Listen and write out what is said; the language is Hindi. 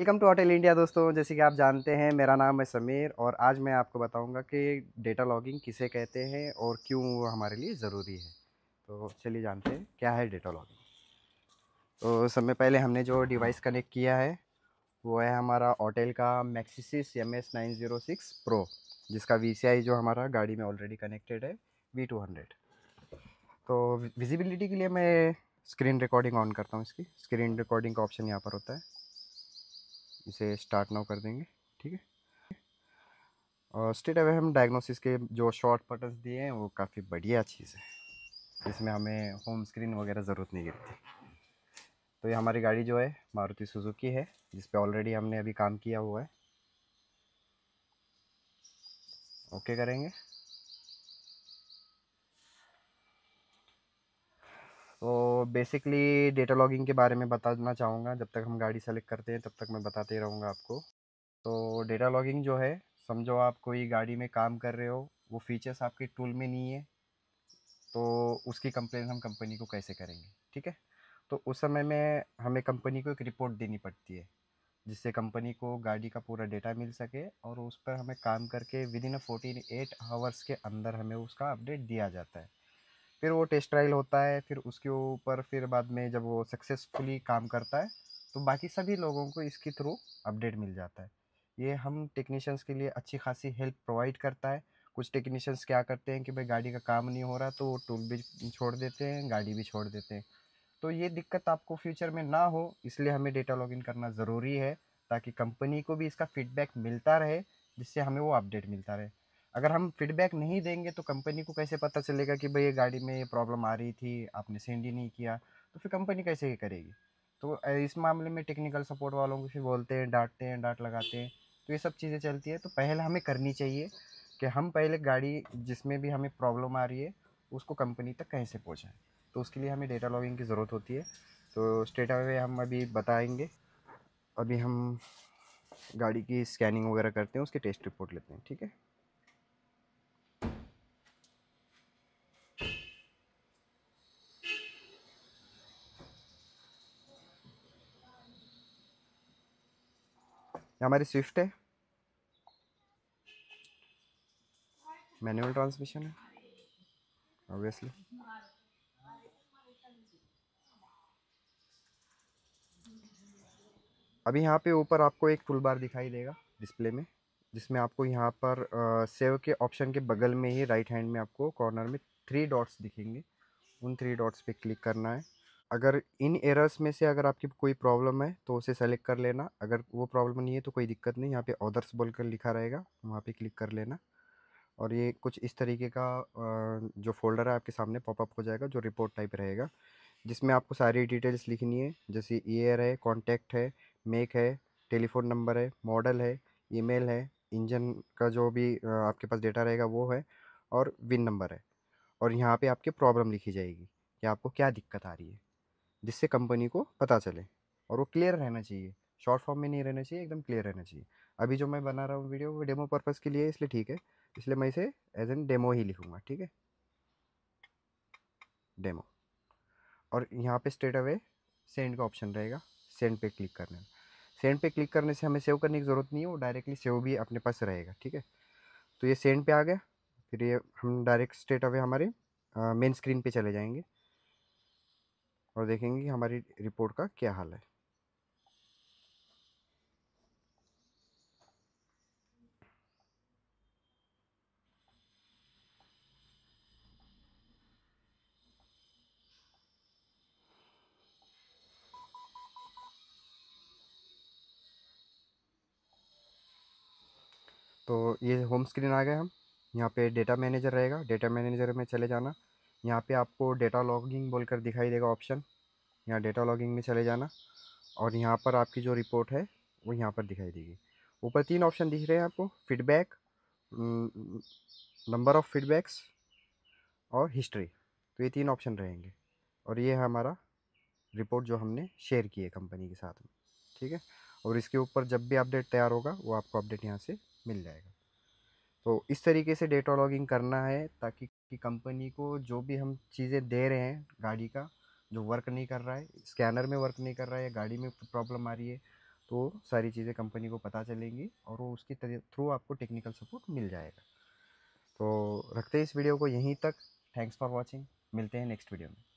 वेलकम टू होटल इंडिया दोस्तों। जैसे कि आप जानते हैं, मेरा नाम है समीर और आज मैं आपको बताऊंगा कि डेटा लॉगिंग किसे कहते हैं और क्यों वो हमारे लिए ज़रूरी है। तो चलिए जानते हैं क्या है डेटा लॉगिंग। तो सबसे पहले हमने जो डिवाइस कनेक्ट किया है वो है हमारा होटल का मैक्सिसिस MS906 प्रो, जिसका VCI जो हमारा गाड़ी में ऑलरेडी कनेक्टेड है V200। तो विजिबिलिटी के लिए मैं स्क्रीन रिकॉर्डिंग ऑन करता हूँ। इसकी स्क्रीन रिकॉर्डिंग का ऑप्शन यहाँ पर होता है, इसे स्टार्ट नाउ कर देंगे। ठीक है। और स्ट्रेट अवे हम डायग्नोसिस के जो शॉर्ट बटन्स दिए हैं वो काफ़ी बढ़िया चीज़ है, इसमें हमें होम स्क्रीन वगैरह ज़रूरत नहीं गिरती। तो ये हमारी गाड़ी जो है मारुति सुजुकी है, जिस पे ऑलरेडी हमने अभी काम किया हुआ है। ओके करेंगे। तो बेसिकली डेटा लॉगिंग के बारे में बताना चाहूँगा। जब तक हम गाड़ी सेलेक्ट करते हैं तब तक मैं बताते ही रहूँगा आपको। तो डेटा लॉगिंग जो है, समझो आप कोई गाड़ी में काम कर रहे हो, वो फीचर्स आपके टूल में नहीं है, तो उसकी कंप्लेन हम कंपनी को कैसे करेंगे। ठीक है। तो उस समय में हमें कंपनी को एक रिपोर्ट देनी पड़ती है, जिससे कंपनी को गाड़ी का पूरा डेटा मिल सके और उस पर हमें काम करके विदिन 48 आवर्स के अंदर हमें उसका अपडेट दिया जाता है। फिर वो टेस्ट ट्रायल होता है, फिर उसके ऊपर फिर बाद में जब वो सक्सेसफुली काम करता है तो बाकी सभी लोगों को इसके थ्रू अपडेट मिल जाता है। ये हम टेक्नीशियंस के लिए अच्छी खासी हेल्प प्रोवाइड करता है। कुछ टेक्नीशियंस क्या करते हैं कि भाई गाड़ी का काम नहीं हो रहा तो वो टूल भी छोड़ देते हैं, गाड़ी भी छोड़ देते हैं। तो ये दिक्कत आपको फ्यूचर में ना हो, इसलिए हमें डेटा लॉगिन करना ज़रूरी है, ताकि कंपनी को भी इसका फीडबैक मिलता रहे, जिससे हमें वो अपडेट मिलता रहे। अगर हम फीडबैक नहीं देंगे तो कंपनी को कैसे पता चलेगा कि भाई ये गाड़ी में ये प्रॉब्लम आ रही थी, आपने सेंड ही नहीं किया, तो फिर कंपनी कैसे ये करेगी। तो इस मामले में टेक्निकल सपोर्ट वालों को फिर बोलते हैं, डांटते हैं, डांट लगाते हैं। तो ये सब चीज़ें चलती है। तो पहले हमें करनी चाहिए कि हम पहले गाड़ी जिसमें भी हमें प्रॉब्लम आ रही है उसको कंपनी तक कैसे पहुँचाएँ। तो उसके लिए हमें डेटा लॉगिंग की ज़रूरत होती है। तो स्ट्रेट अवे हम अभी बताएंगे। अभी हम गाड़ी की स्कैनिंग वगैरह करते हैं, उसकी टेस्ट रिपोर्ट लेते हैं। ठीक है। ये हमारी स्विफ्ट है, मैनुअल ट्रांसमिशन है ऑब्वियसली। अभी यहाँ पे ऊपर आपको एक टूल बार दिखाई देगा डिस्प्ले में, जिसमें आपको यहाँ पर सेव के ऑप्शन के बगल में ही राइट हैंड में आपको कॉर्नर में 3 डॉट्स दिखेंगे। उन 3 डॉट्स पे क्लिक करना है। अगर इन एरर्स में से अगर आपकी कोई प्रॉब्लम है तो उसे सेलेक्ट कर लेना। अगर वो प्रॉब्लम नहीं है तो कोई दिक्कत नहीं, यहाँ पे अदर्स बोलकर लिखा रहेगा, वहाँ पे क्लिक कर लेना। और ये कुछ इस तरीके का जो फ़ोल्डर है आपके सामने पॉपअप हो जाएगा, जो रिपोर्ट टाइप रहेगा, जिसमें आपको सारी डिटेल्स लिखनी है। जैसे ईयर है, कॉन्टैक्ट है, मेक है, टेलीफ़ोन नंबर है, मॉडल है, ईमेल है, इंजन का जो भी आपके पास डेटा रहेगा वो है, और विन नंबर है। और यहाँ पे आपकी प्रॉब्लम लिखी जाएगी कि आपको क्या दिक्कत आ रही है, जिससे कंपनी को पता चले। और वो क्लियर रहना चाहिए, शॉर्ट फॉर्म में नहीं रहना चाहिए, एकदम क्लियर रहना चाहिए। अभी जो मैं बना रहा हूँ वीडियो, वो डेमो पर्पज़ के लिए है, इसलिए ठीक है, इसलिए मैं इसे एज एन डेमो ही लिखूँगा। ठीक है, डेमो। और यहाँ पे स्ट्रेट अवे सेंड का ऑप्शन रहेगा, सेंड पे क्लिक करना है। सेंड पे क्लिक करने से हमें सेव करने की ज़रूरत नहीं है, वो डायरेक्टली सेव भी अपने पास रहेगा। ठीक है। तो ये सेंड पे आ गया। फिर ये हम डायरेक्ट स्ट्रेट अवे हमारे मेन स्क्रीन पे चले जाएंगे और देखेंगे कि हमारी रिपोर्ट का क्या हाल है। तो ये होम स्क्रीन आ गए हम। यहाँ पे डेटा मैनेजर रहेगा, डेटा मैनेजर में चले जाना। यहाँ पे आपको डेटा लॉगिंग बोलकर दिखाई देगा ऑप्शन, यहाँ डेटा लॉगिंग में चले जाना। और यहाँ पर आपकी जो रिपोर्ट है वो यहाँ पर दिखाई देगी। ऊपर 3 ऑप्शन दिख रहे हैं आपको, फीडबैक, नंबर ऑफ़ फीडबैक्स और हिस्ट्री। तो ये 3 ऑप्शन रहेंगे। और ये है हमारा रिपोर्ट जो हमने शेयर की है कंपनी के साथ में। ठीक है। और इसके ऊपर जब भी अपडेट तैयार होगा वो आपको अपडेट यहाँ से मिल जाएगा। तो इस तरीके से डेटा लॉगिंग करना है, ताकि कि कंपनी को जो भी हम चीज़ें दे रहे हैं गाड़ी का, जो वर्क नहीं कर रहा है, स्कैनर में वर्क नहीं कर रहा है, गाड़ी में प्रॉब्लम आ रही है, तो सारी चीज़ें कंपनी को पता चलेंगी और वो उसके थ्रू आपको टेक्निकल सपोर्ट मिल जाएगा। तो रखते हैं इस वीडियो को यहीं तक। Thanks for watching. मिलते हैं नेक्स्ट वीडियो में।